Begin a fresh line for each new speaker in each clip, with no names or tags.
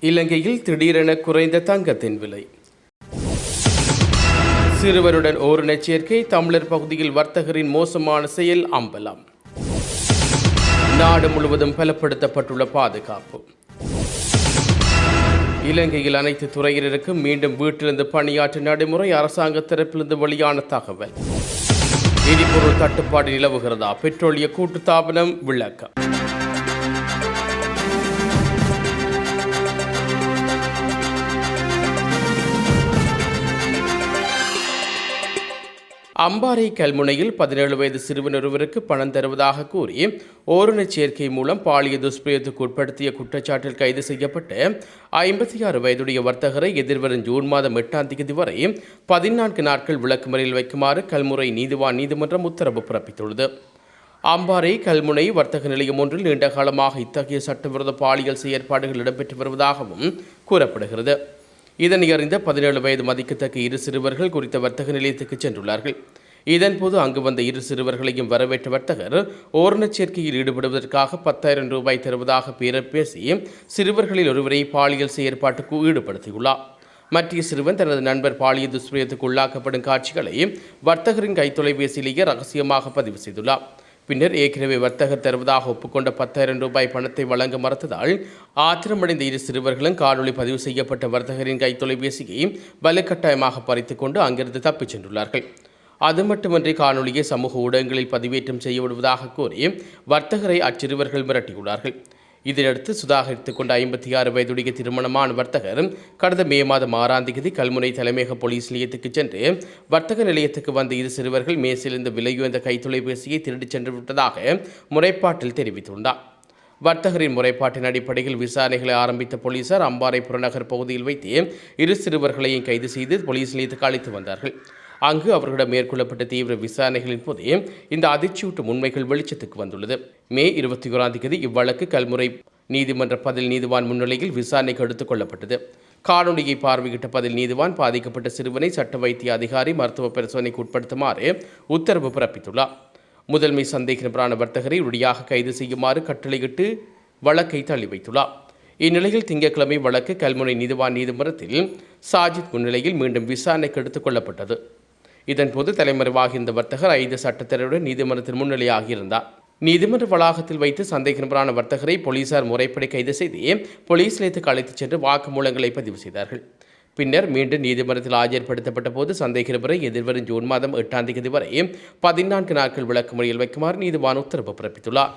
இலங்கையில் திடீரென குறைந்த தங்கத்தின் விலை. சிறுவருடன் ஓரினச் சேர்க்கை, தமிழர் பகுதியில் வர்த்தகரின் மோசமான செயல் அம்பலம். நாடு முழுவதும் பலப்படுத்தப்பட்டுள்ள பாதுகாப்பு. இலங்கையில் அனைத்து துறையினருக்கும் மீண்டும் வீட்டிலிருந்து பணியாற்ற நடைமுறை, அரசாங்க தரப்பிலிருந்து வெளியான தகவல். எரிபொருள் தட்டுப்பாடு நிலவுகிறதா? பெட்ரோலிய கூட்டுத்தாபனம் விளக்கம். அம்பாறை கல்முனையில் 17 வயது சிறுவன் ஒருவருக்கு பணம் தருவதாக கூறி ஓரினச் சேர்க்கை மூலம் பாலியல் துஷ்பிரயோகத்துக்கு உட்படுத்திய குற்றச்சாட்டில் கைது செய்யப்பட்ட 56 வயதுடைய வர்த்தகரை எதிர்வரும் ஜூன் மாதம் 8ஆம் தேதி வரை 14 நாட்கள் விளக்குமறையில் வைக்குமாறு கல்முனை நீதிவான் நீதிமன்றம் உத்தரவு பிறப்பித்துள்ளது. அம்பாறை கல்முனை வர்த்தக நிலையம் ஒன்றில் நீண்ட காலமாக இத்தகைய சட்டவிரோத பாலியல் செயற்பாடுகள் இடம்பெற்று வருவதாகவும் கூறப்படுகிறது. இதனை அறிந்த 17 வயது மதிக்கத்தக்க இரு சிறுவர்கள் குறித்த வர்த்தக நிலையத்துக்கு சென்றுள்ளார்கள். இதன்போது அங்கு வந்த இரு சிறுவர்களையும் வரவேற்ற வர்த்தகர் ஓரினச் சேர்க்கையில் ஈடுபடுவதற்காக 10,000 ரூபாய் தருவதாக பேசி சிறுவர்களில் ஒருவரை பாலியல் செயற்பாட்டுக்கு ஈடுபடுத்தியுள்ளார். மற்ற சிறுவன் தனது நண்பர் பாலியல் துஷ்பிரயோகத்துக்கு உள்ளாக்கப்படும் காட்சிகளை வர்த்தகரின் கைத்தொலைபேசியிலேயே ரகசியமாக பதிவு செய்துள்ளார். பின்னர் ஏற்கனவே வர்த்தகர் தருவதாக ஒப்புக்கொண்ட 10,000 ரூபாய் பணத்தை வழங்க மறுத்ததால் ஆத்திரமடைந்த இரு சிறுவர்களும் காணொலி பதிவு செய்யப்பட்ட வர்த்தகரின் கைத்தொலைபேசியை வலுக்கட்டாயமாக பறித்துக் கொண்டு அங்கிருந்து தப்பிச் சென்றுள்ளார்கள். அது மட்டுமன்றி காணொலியை சமூக ஊடகங்களில் பதிவேற்றம் செய்யப்படுவதாக கூறி வர்த்தகரை அச்சிறுவர்கள் மிரட்டியுள்ளார்கள். இதனையடுத்து சுதாகரித்துக் கொண்ட 56 வயதுடைய திருமணமான வர்த்தகர் கடந்த மே மாதம் 6ஆம் தேதி கல்முனை தலைமையக போலீஸ் நிலையத்துக்கு சென்று வர்த்தக நிலையத்துக்கு வந்த இரு சிறுவர்கள் மேசிலிருந்து விலையுயர்ந்த கைத்தொலைபேசியை திருடிச் சென்று விட்டதாக முறைப்பாட்டில் தெரிவித்துள்ளார். வர்த்தகரின் முறைப்பாட்டின் அடிப்படையில் விசாரணைகளை ஆரம்பித்த போலீசார் அம்பாறை புறநகர் பகுதியில் வைத்து இரு சிறுவர்களையும் கைது செய்து போலீஸ் நிலையத்துக்கு அழைத்து வந்தார்கள். அங்கு அவர்களிடம் மேற்கொள்ளப்பட்ட தீவிர விசாரணைகளின் போது இந்த அதிர்ச்சியூட்டும் உண்மைகள் வெளிச்சத்துக்கு வந்துள்ளது. மே 21ஆம் தேதி இவ்வழக்கு கல்முனை நீதிமன்ற பதில் நீதிவான் முன்னிலையில் விசாரணைக்கு எடுத்துக் கொள்ளப்பட்டது. காணொலியை பார்வையிட்ட பதில் நீதிவான் பாதிக்கப்பட்ட சிறுவனை சட்ட வைத்திய அதிகாரி மருத்துவ பரிசோதனைக்கு உட்படுத்துமாறு உத்தரவு பிறப்பித்துள்ளார். முதன்மை சந்தேக நபரான வர்த்தகரை உடனடியாக கைது செய்யுமாறு கட்டளையிட்டு வழக்கை தள்ளி வைத்துள்ளார். இந்நிலையில் திங்கட்கிழமை வழக்கு கல்முனை நீதிவான் நீதிமன்றத்தில் சாஜித் முன்னிலையில் மீண்டும் விசாரணைக்கு எடுத்துக் கொள்ளப்பட்டது. இதன்போது தலைமறைவாக இந்த வர்த்தகர் 5 சட்டத்தரவுடன் நீதிமன்றத்தில் முன்னிலையாகியிருந்தார். நீதிமன்ற வளாகத்தில் வைத்து சந்தேக நபரான வர்த்தகரை போலீசார் முறைப்படி கைது செய்து போலீஸ் நிலையத்துக்கு அழைத்துச் சென்று வாக்குமூலங்களை பதிவு செய்தார்கள். பின்னர் மீண்டும் நீதிமன்றத்தில் ஆஜர்படுத்தப்பட்ட போது சந்தேக நபரை எதிர்வரும் ஜூன் மாதம் 8ஆம் தேதி வரை 14 நாட்கள் விளக்குமறியல் வைக்குமாறு நீதிவான் உத்தரவு பிறப்பித்துள்ளார்.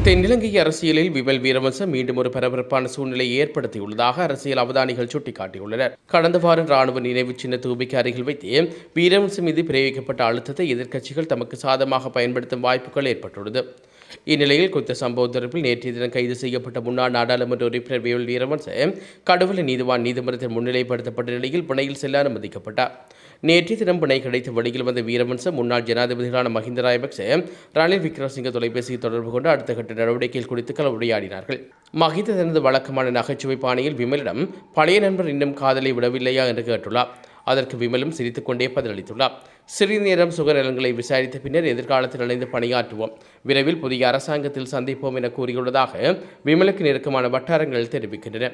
தென்னிலங்கை அரசியலில் விமல் வீரவன்ச மீண்டும் ஒரு பரபரப்பான சூழ்நிலையை ஏற்படுத்தியுள்ளதாக அரசியல் அவதானிகள் சுட்டிக்காட்டியுள்ளனர். கடந்த வாரம் ராணுவ நினைவு சின்ன தூபிக்கு அருகில் வைத்து வீரவன்ச மீது பிரயோகிக்கப்பட்ட அழுத்தத்தை எதிர்க்கட்சிகள் தமக்கு சாதகமாக பயன்படுத்தும் வாய்ப்புகள் ஏற்பட்டுள்ளது. இந்நிலையில் குறித்த சம்பவம் தொடர்பில் நேற்றைய தினம் கைது செய்யப்பட்ட முன்னாள் நாடாளுமன்ற உறுப்பினர் விமல் வீரவன்ச கடவுள நீதிவான் நீதிமன்றத்தில் முன்னிலைப்படுத்தப்பட்ட நிலையில் பிணையில் செல்ல அனுமதிக்கப்பட்டார். நேற்றைய தினம் பிணை கிடைத்த வழியில் வந்த வீரவன்ச முன்னாள் ஜனாதிபதிகளான மஹிந்த ராஜபக்ச ரணில் விக்ரமசிங்க தொலைபேசியை தொடர்பு கொண்டு அடுத்த கட்ட நடவடிக்கைகள் குறித்து கலந்துரையாடினார்கள். மஹிந்த தனது வழக்கமான நகைச்சுவை பாணியில் விமலிடம் பழைய நண்பர் இன்னும் காதலை விடவில்லையா என்று கேட்டுள்ளார். அதற்கு விமலும் சிரித்துக் கொண்டே பதிலளித்துள்ளார். சிறிது நேரம் சுகநலன்களை விசாரித்த பின்னர் எதிர்காலத்தில் இணைந்து பணியாற்றுவோம், விரைவில் புதிய அரசாங்கத்தில் சந்திப்போம் என கூறியுள்ளதாக விமலுக்கு நெருக்கமான வட்டாரங்கள் தெரிவிக்கின்றன.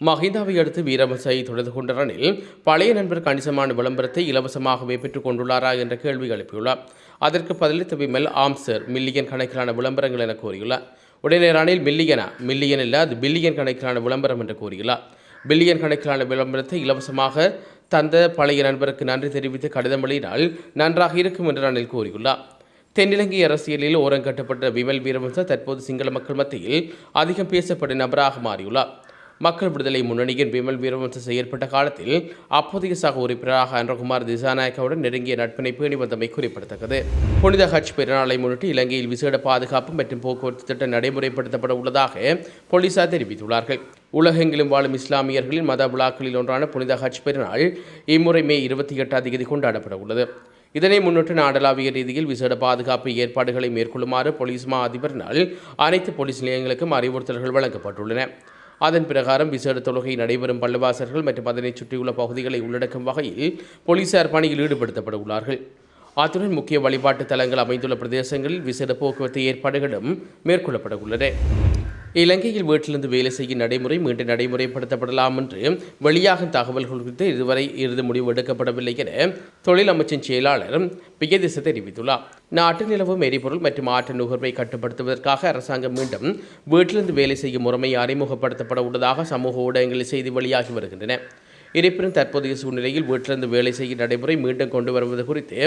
மஹிந்தாவை அடுத்து வீரவன்சை தொடர்ந்து கொண்ட ரணில் பழைய நண்பர் கணிசமான விளம்பரத்தை இலவசமாகவே பெற்றுக் கொண்டுள்ளாரா என்ற கேள்வி எழுப்பியுள்ளார். அதற்கு பதிலளித்த விமல் ஆம் சார், மில்லியன் கணக்கிலான விளம்பரங்கள் என கூறியுள்ளார். உடனே ரணில் மில்லியன் இல்லை, அது பில்லியன் கணக்கிலான விளம்பரம் என்று கூறியுள்ளார். பில்லியன் கணக்கிலான விளம்பரத்தை இலவசமாக தந்த பழைய நண்பருக்கு நன்றி தெரிவித்து கடிதம் எழுதினால் நன்றாக இருக்கும் என்று ரணில் கூறியுள்ளார். தென்னிலங்கை அரசியலில் ஓரங்கட்டப்பட்ட விமல் வீரவன்ச தற்போது சிங்கள மக்கள் மத்தியில் அதிகம் பேசப்படும் நபராக மாறியுள்ளார். மக்கள் விடுதலை முன்னணியின் விமல் வீரவன்ச செயற்பட்ட காலத்தில் அப்போதைய சக உறுப்பினராக அன்றகுமார் திசாநாயக்கவுடன் நெருங்கிய நட்பினை பேணி வந்தமை குறிப்பிடத்தக்கது. புனித ஹஜ் பெருநாளை முன்னிட்டு இலங்கையில் விசேட பாதுகாப்பு மற்றும் போக்குவரத்து திட்டம் நடைமுறைப்படுத்தப்பட உள்ளதாக போலீசார் தெரிவித்துள்ளார்கள். உலகெங்கிலும் வாழும் இஸ்லாமியர்களின் மத விழாக்களில் ஒன்றான புனித ஹஜ் பெருநாள் இம்முறை மே 28ஆம் தேதி கொண்டாடப்பட உள்ளது. இதனை முன்னிட்டு நாடளாவிய ரீதியில் விசேட பாதுகாப்பு ஏற்பாடுகளை மேற்கொள்ளுமாறு போலீஸ் மா அதிபரினால் அனைத்து போலீஸ் நிலையங்களுக்கும் அறிவுறுத்தல்கள் வழங்கப்பட்டுள்ளன. அதன் பிரகாரம் விசேட தொழுகை நடைபெறும் பள்ளிவாசல்கள் மற்றும் அதனை சுற்றியுள்ள பகுதிகளை உள்ளடக்கும் வகையில் போலீசார் பணியில் ஈடுபடுத்தப்பட உள்ளார்கள். அத்துடன் முக்கிய வழிபாட்டு தலங்கள் அமைந்துள்ள பிரதேசங்களில் விசேட போக்குவரத்து ஏற்பாடுகளும் மேற்கொள்ளப்பட உள்ளன. இலங்கையில் வீட்டிலிருந்து வேலை செய்யும் நடைமுறை மீண்டும் நடைமுறைப்படுத்தப்படலாம் என்று வெளியாகும் தகவல்கள் குறித்து இதுவரை இறுதி முடிவு எடுக்கப்படவில்லை என தொழில் அமைச்சின் செயலாளர் பியதிச தெரிவித்துள்ளார். நாட்டில் நிலவும் எரிபொருள் மற்றும் ஆற்று நுகர்வை கட்டுப்படுத்துவதற்காக அரசாங்கம் மீண்டும் வீட்டிலிருந்து வேலை செய்யும் முறைமை அறிமுகப்படுத்தப்பட உள்ளதாக சமூக ஊடகங்களில் செய்தி வெளியாகி வருகின்றன. இருப்பினும் தற்போதைய சூழ்நிலையில் வீட்டிலிருந்து வேலை செய்யும் நடைமுறை மீண்டும் கொண்டு வருவது குறித்து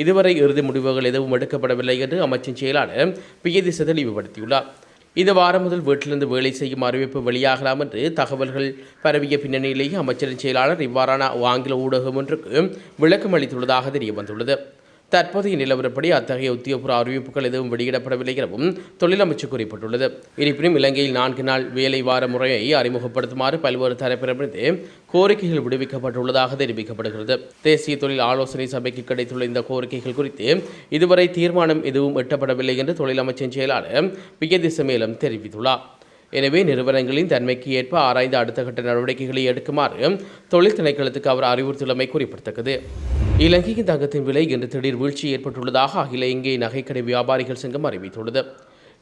இதுவரை இறுதி முடிவுகள் எதுவும் எடுக்கப்படவில்லை என்று அமைச்சின் செயலாளர் பியதிச தெளிவுபடுத்தியுள்ளார். இந்த வாரம் முதல் வீட்டிலிருந்து வேலை செய்யும் அறிவிப்பு வெளியாகலாம் என்று தகவல்கள் பரவிய பின்னணியிலேயே அமைச்சரின் செயலாளர் இவ்வாறான ஆங்கில ஊடகம் ஒன்றுக்கு விளக்கம் அளித்துள்ளதாக தெரியவந்துள்ளது. தற்போதைய நிலவரப்படி அத்தகைய உத்தியோகபூர்வ அறிவிப்புகள் எதுவும் வெளியிடப்படவில்லை எனவும் தொழில் அமைச்சு குறிப்பிட்டுள்ளது. இருப்பினும் இலங்கையில் 4 நாள் வேலை வார முறையை அறிமுகப்படுத்துமாறு பல்வேறு தரப்பிலிருந்து கோரிக்கைகள் விடுவிக்கப்பட்டுள்ளதாக தெரிவிக்கப்படுகிறது. தேசிய தொழில் ஆலோசனை சபைக்கு கிடைத்துள்ள இந்த கோரிக்கைகள் குறித்து இதுவரை தீர்மானம் எதுவும் எட்டப்படவில்லை என்று தொழில் அமைச்சின் செயலாளர் பியதிச மேலும் தெரிவித்துள்ளார். எனவே நிறுவனங்களின் தன்மைக்கு ஏற்ப ஆராய்ந்து அடுத்த கட்ட நடவடிக்கைகளை எடுக்குமாறு தொழில் திணைக்களத்துக்கு அவர் அறிவுறுத்தியுள்ளமை குறிப்பிடத்தக்கது. இலங்கையின் தங்கத்தின் விலை இன்று திடீர் வீழ்ச்சி ஏற்பட்டுள்ளதாக அகில இலங்கை நகைக்கடை வியாபாரிகள் சங்கம் அறிவித்துள்ளது.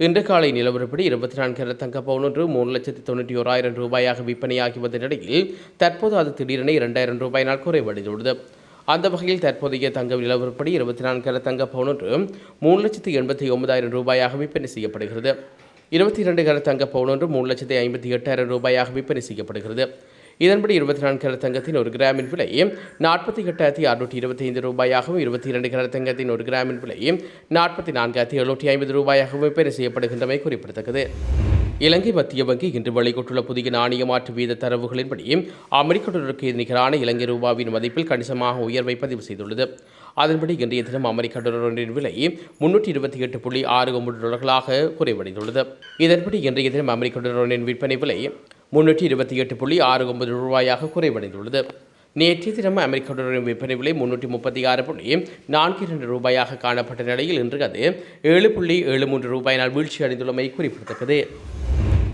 இன்று காலை நிலவரப்படி 24 கேரட் தங்க பவுன் ஒன்று 3,91,000 ரூபாயாக விற்பனையாகி வந்த நிலையில் தற்போது அது திடீரென 2,000 ரூபாயினால் குறைவடைந்துள்ளது. அந்த வகையில் தற்போதைய தங்க நிலவரப்படி 24 கேரட் தங்க பவுன் ஒன்று 3,89,000 ரூபாயாக விற்பனை செய்யப்படுகிறது. 22 கேரட் தங்க பவுன் ஒன்று 3,58,000 ரூபாயாக விற்பனை செய்யப்படுகிறது. இதன்படி 24 கேரட் தங்கத்தின் ஒரு கிராமின் விலை 48,625 ரூபாயாகவும் 22 கேரட் தங்கத்தின் ஒரு கிராமின் விலை 44,750 ரூபாயாகவும் விற்பனை செய்யப்படுகின்றமை குறிப்பிடத்தக்கது. இலங்கை மத்திய வங்கி இன்று வெளியிட்டுள்ள புதிய நாணய மாற்று வீத தரவுகளின்படி அமெரிக்க டாலருக்கு நிகரான இலங்கை ரூபாவின் மதிப்பில் கணிசமாக உயர்வை பதிவு செய்துள்ளது. அதன்படி இன்றைய தினம் அமெரிக்க டாலர் ஒன்றின் விலை 328.69 டாலர்களாக குறைவடைந்துள்ளது. இதன்படி இன்றைய தினம் அமெரிக்க டாலர் ஒன்றின் விற்பனை விலை 328.69 ரூபாயாக குறைவடைந்துள்ளது. நேற்றைய தினம் அமெரிக்க டாலரின் விற்பனை விலை 336.42 ரூபாயாக காணப்பட்ட நிலையில் இன்று அது 7.73 ரூபாயினால் வீழ்ச்சி அடைந்துள்ளமை குறிப்பிடத்தக்கது.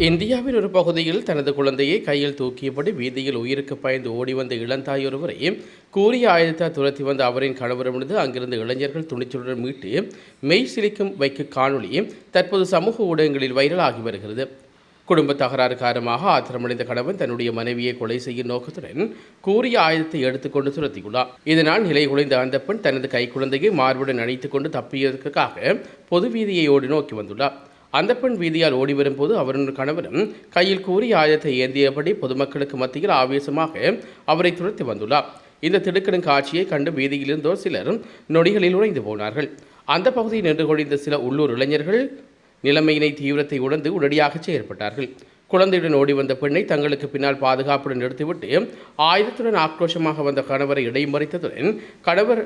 இந்தியாவின் ஒரு பகுதியில் தனது குழந்தையை கையில் தூக்கியபடி வீதியில் உயிருக்கு பயந்து ஓடி வந்த இளந்தாய் ஒருவரை கூறிய ஆயுதத்தால் துரத்தி வந்த அவரின் கணவரிடமிருந்து அங்கிருந்த இளைஞர்கள் துணிச்சலுடன் மீட்டு மெய் சிலிக்கும் வைக்கும் காணொளி தற்போது சமூக ஊடகங்களில் வைரலாகி வருகிறது. குடும்ப தகராறு காரணமாக ஆத்திரமடைந்த கணவன் தன்னுடைய மனைவியை கொலை செய்யும் நோக்கத்துடன் கூறிய ஆயுதத்தை எடுத்துக்கொண்டு துரத்தியுள்ளார். இதனால் நிலை குலைந்த அந்த பெண் தனது கைக்குழந்தையை மார்புடன் அணைத்துக் கொண்டு தப்பியதற்காக பொது வீதியை ஓடி நோக்கி வந்துள்ளார். அந்த பெண் வீதியால் ஓடி வரும்போது அவரின் கணவரும் கையில் கூறிய ஆயுதத்தை ஏந்தியபடி பொதுமக்களுக்கு மத்தியில் ஆவேசமாக அவரை துரத்தி வந்துள்ளார். இந்த திடுக்கிடும் காட்சியை கண்டு வீதியில் இருந்தோர் சிலர் நொடிகளில் உறைந்து போனார்கள். அந்த பகுதியில் நின்று கொண்டிருந்த சில உள்ளூர் இளைஞர்கள் நிலைமையினை தீவிரத்தை உணர்ந்து உடனடியாக செயற்பட்டார்கள். குழந்தையுடன் ஓடி வந்த பெண்ணை தங்களுக்கு பின்னால் பாதுகாப்புடன் நிறுத்திவிட்டு ஆயுதத்துடன் ஆக்ரோஷமாக வந்த கணவரை இடைமறித்ததுடன் கணவர்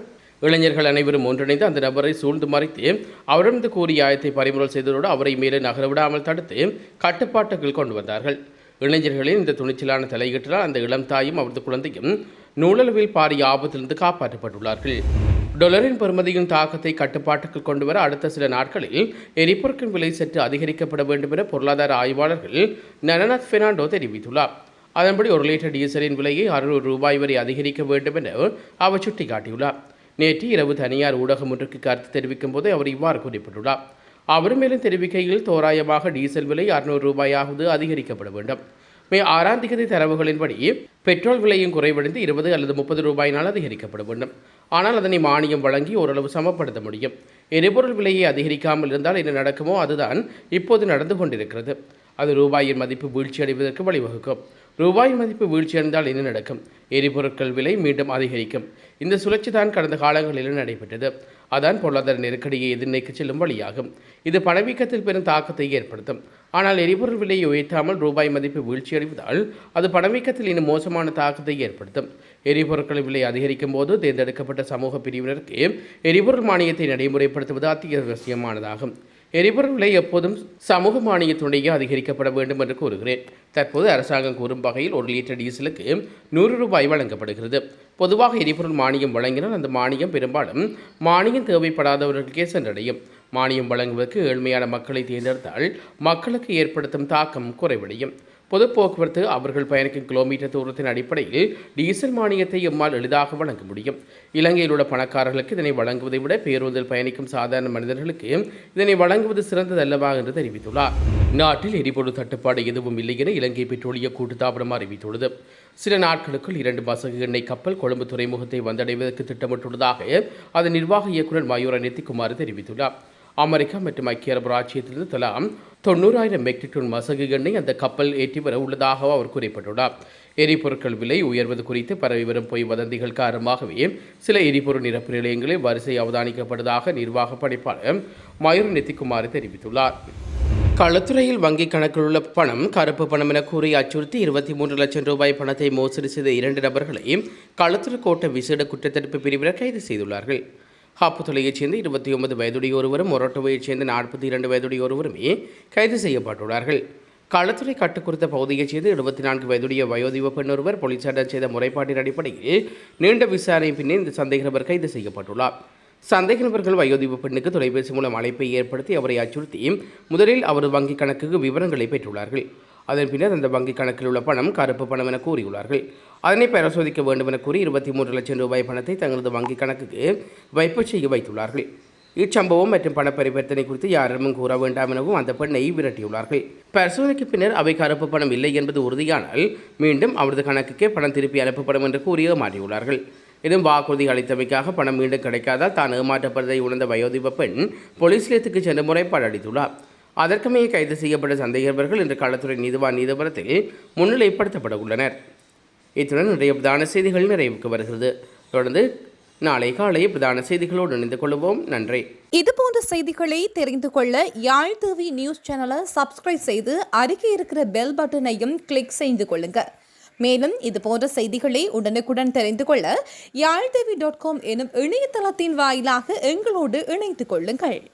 இளைஞர்கள் அனைவரும் ஒன்றிணைந்து அந்த நபரை சூழ்ந்து மறைத்து அவரிடமிருந்து கூறிய ஆயத்தை பறிமுதல் செய்ததோடு அவரை மேலே நகரவிடாமல் தடுத்து கட்டுப்பாட்டுக்குள் கொண்டு வந்தார்கள். இளைஞர்களின் இந்த துணிச்சலான தலையீட்டினால் அந்த இளம் தாயும் அவரது குழந்தையும் நூலளவில் பாரிய ஆபத்திலிருந்து காப்பாற்றப்பட்டுள்ளார்கள். டொலரின் பெறுமதியின் தாக்கத்தை கட்டுப்பாட்டுக்குள் கொண்டுவர அடுத்த சில நாட்களில் எரிபொருட்களின் விலை சற்று அதிகரிக்கப்பட வேண்டும் என பொருளாதார ஆய்வாளர்கள் நனநாத் பெர்னாண்டோ தெரிவித்துள்ளார். அதன்படி 1 லிட்டர் டீசலின் விலையை 600 ரூபாய் வரை அதிகரிக்க வேண்டும் என அவர் சுட்டிக்காட்டியுள்ளார். நேற்று இரவு தனியார் ஊடகம் ஒன்றுக்கு கருத்து தெரிவிக்கும் போது அவர் இவ்வாறு குறிப்பிட்டுள்ளார். அவர் மேலும் தெரிவிக்கையில் தோராயமாக டீசல் விலை 600 ரூபாயாவது அதிகரிக்கப்பட வேண்டும். மே 6ஆம் தேதி தரவுகளின்படி பெட்ரோல் விலையும் குறைவடைந்து 20 அல்லது 30 ரூபாயினால் அதிகரிக்கப்பட வேண்டும். ஆனால் அதனை மானியம் வழங்கி ஓரளவு சமப்படுத்த முடியும். எரிபொருள் விலையை அதிகரிக்காமல் இருந்தால் என்ன நடக்குமோ அதுதான் இப்போது நடந்து கொண்டிருக்கிறது. அது ரூபாயின் மதிப்பு வீழ்ச்சி அடைவதற்கு வழிவகுக்கும். ரூபாயின் மதிப்பு வீழ்ச்சி அடைந்தால் என்ன நடக்கும்? எரிபொருட்கள் விலை மீண்டும் அதிகரிக்கும். இந்த சுழற்சி தான் கடந்த காலங்களில் நடைபெற்றது. அதான் பொருளாதார நெருக்கடியை எதிர்நோக்கி செல்லும் வழியாகும். இது பணவீக்கத்தில் பெரும் தாக்கத்தை ஏற்படுத்தும். ஆனால் எரிபொருள் விலையை உயர்த்தாமல் ரூபாய் மதிப்பு வீழ்ச்சியடைவதால் அது பணவீக்கத்தில் இன்னும் மோசமான தாக்கத்தை ஏற்படுத்தும். எரிபொருட்கள் விலை அதிகரிக்கும் போது தேர்ந்தெடுக்கப்பட்ட சமூக பிரிவினருக்கு எரிபொருள் மானியத்தை நடைமுறைப்படுத்துவது அத்தியாவசியமானதாகும். எரிபொருள் விலை எப்போதும் சமூக மானியத்துடைய அதிகரிக்கப்பட வேண்டும் என்று கூறுகிறேன். தற்போது அரசாங்கம் கூறும் வகையில் 1 லிட்டர் டீசலுக்கு 100 ரூபாய் வழங்கப்படுகிறது. பொதுவாக எரிபொருள் மானியம் வழங்கினால் அந்த மானியம் பெரும்பாலும் மானியம் தேவைப்படாதவர்களுக்கே சென்றடையும். மானியம் வழங்குவதற்கு ஏழ்மையான மக்களை தேர்ந்தெடுத்தால் மக்களுக்கு ஏற்படுத்தும் தாக்கம் குறைவடையும். பொது போக்குவரத்து அவர்கள் பயணிக்கும் கிலோமீட்டர் தூரத்தின் அடிப்படையில் டீசல் மானியத்தை எம்மால் எளிதாக வழங்க முடியும். இலங்கையில் உள்ள பணக்காரர்களுக்கு இதனை வழங்குவதை விட பேருந்தில் பயணிக்கும் சாதாரண மனிதர்களுக்கு இதனை வழங்குவது சிறந்ததல்லவா என்று தெரிவித்துள்ளார். நாட்டில் எரிபொருள் தட்டுப்பாடு எதுவும் இல்லை என இலங்கை பெட்ரோலிய கூட்டுத்தாபனம் அறிவித்துள்ளது. சில நாட்களுக்குள் 2 மசகு எண்ணெய் கப்பல் கொழும்பு துறைமுகத்தை வந்தடைவதற்கு திட்டமிட்டுள்ளதாக அதன் நிர்வாக இயக்குநர் மயூர நித்திக்குமார் தெரிவித்துள்ளார். அமெரிக்கா மற்றும் ஐக்கிய அரபு ராச்சியத்திலிருந்து தலா 90,000 மெட்ரிக் டன் மசகு எண்ணெய் அந்த கப்பல் ஏற்றி வர உள்ளதாக அவர் குறிப்பிட்டுள்ளார். எரிபொருட்கள் விலை உயர்வது குறித்து பரவி வரும் பொய் வதந்திகள் காரணமாகவே சில எரிபொருள் நிரப்பு நிலையங்களில் வரிசை அவதானிக்கப்படுவதாக நிர்வாக பணிப்பாளர் மயூர் நித்திக்குமார் தெரிவித்துள்ளார். களத்துறையில் வங்கிக் கணக்கில் உள்ள பணம் கருப்பு பணம் என கூறி அச்சுறுத்தி 23 லட்சம் ரூபாய் பணத்தை மோசடி செய்த 2 நபர்களை களத்துறை கோட்ட விசேட குற்றத்தடுப்பு பிரிவினர் கைது செய்துள்ளார்கள். ஹாப்புத்தொலையைச் சேர்ந்த 29 வயதுடைய ஒருவரும் மொரட்டோவையைச் சேர்ந்த 42 வயதுடைய ஒருவருமே கைது செய்யப்பட்டுள்ளார்கள். களத்துறை கட்டுக்குறுத்த பகுதியைச் சேர்ந்த 24 வயதுடைய வயோதிப பெண் ஒருவர் போலீசாரிடம் செய்த முறைப்பாட்டின் அடிப்படையில் நீண்ட விசாரணை பின்னே இந்த சந்தேக நபர் கைது செய்யப்பட்டுள்ளார். சந்தேக நபர்கள் வயோதிப பெண்ணுக்கு தொலைபேசி மூலம் அழைப்பை ஏற்படுத்தி அவரை அச்சுறுத்தி முதலில் அவரது வங்கிக் கணக்குக்கு விவரங்களை பெற்றுள்ளார்கள். அதன் பின்னர் அந்த வங்கிக் கணக்கில் உள்ள பணம் கருப்பு பணம் என கூறியுள்ளார்கள். அதனை பரிசோதிக்க வேண்டும் என கூறி 23 லட்சம் ரூபாய் பணத்தை தங்களது வங்கிக் கணக்குக்கு வைப்பு செய்ய வைத்துள்ளார்கள். இச்சம்பவம் மற்றும் பண பரிவர்த்தனை குறித்து யாரிடமும் கூற வேண்டாம் எனவும் அந்த பெண்ணை விரட்டியுள்ளார்கள். பரிசோதனைக்கு பின்னர் அவை கருப்பு பணம் இல்லை என்பது உறுதியானால் மீண்டும் அவரது கணக்குக்கே பணம் திருப்பி அனுப்பப்படும் என்று கூறி ஏமாற்றியுள்ளார்கள். இன்னும் வாக்குறுதி அளித்தமைக்காக பணம் மீண்டும் கிடைக்காதால் தான் ஏமாற்றப்படுவதை உணர்ந்த வயோதிப பெண் போலீஸ் நிலையத்துக்கு சென்று முறைப்பாடு அளித்துள்ளார். அதற்குமே கைது செய்யப்பட்ட சந்தேகர்கள் இன்று களத்துறை நீதிவான் நீதிமன்றத்தில் முன்னிலைப்படுத்தப்பட உள்ளனர். இத்துடன் இன்றைய பிரதான செய்திகள் நிறைவுக்கு வருகிறது. தொடர்ந்து நாளை காலை பிரதான செய்திகளோடு இணைந்து கொள்வோம். நன்றி.
இதுபோன்ற செய்திகளை தெரிந்து கொள்ள யாழ் டிவி நியூஸ் சேனலை சப்ஸ்கிரைப் செய்து அருகே இருக்கிற பெல் பட்டனையும் கிளிக் செய்து கொள்ளுங்க. மேலும் இதுபோன்ற செய்திகளை உடனுக்குடன் தெரிந்து கொள்ள யாழ்டிவி.com எனும் இணையதளத்தின் வாயிலாக எங்களோடு இணைந்து கொள்ளுங்கள்.